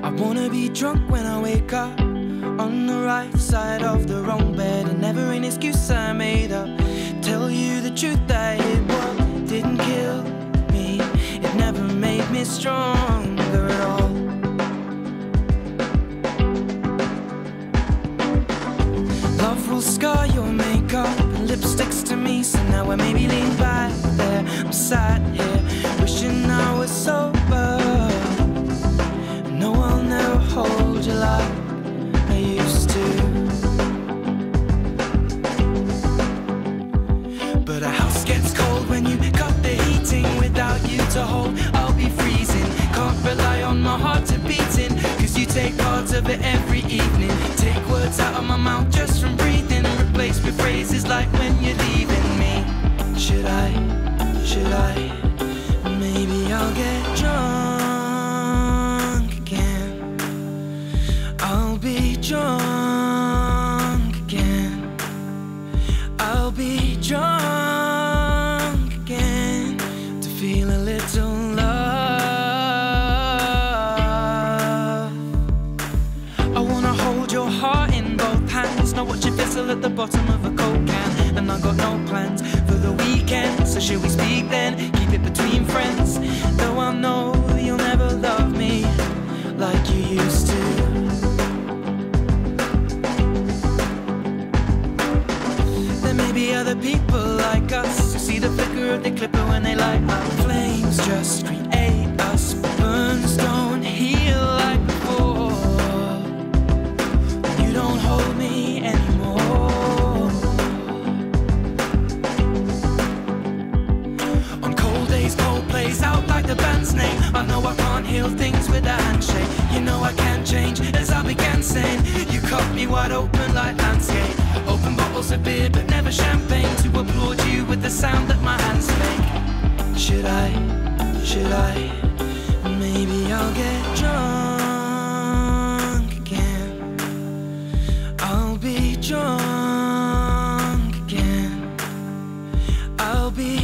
I wanna be drunk when I wake up, on the right side of the wrong bed, and never an excuse I made up. Tell you the truth, that it what didn't kill me, it never made me stronger at all. Love will scar your makeup and lipsticks to me, so now I maybe lean back there. I'm sat here wishing I was sober. No, I'll never hold you like I used to. But a house gets cold when you cut the heating. Without you to hold, I'll be freezing. Can't rely on my heart to beating, cause you take parts of it every evening. Take words out of my mouth just from breathing, and replace with phrases like when you're leaving me. Should I, maybe I'll get drunk again. I'll be drunk again. I'll be drunk again to feel a little love. I wanna hold your heart in both hands, not watch it fizzle at the bottom of a Coke can. And I got no plans for the weekend, so should we speak then? Keep it between friends, though I know you'll never love me like you used to. There may be other people like us who see the flicker of the clipper when they light up. Flames just create us, burns don't heal like before. You don't hold me anymore. On cold days, cold plays out like the band's name. I know I can't heal things with a handshake. You know I can't change, as I began saying. You cut me wide open like landscape. Open bottles of beer but never champagne, to applaud you with the sound that my hands make. Should I, maybe I'll get drunk again. I'll be drunk again. I'll be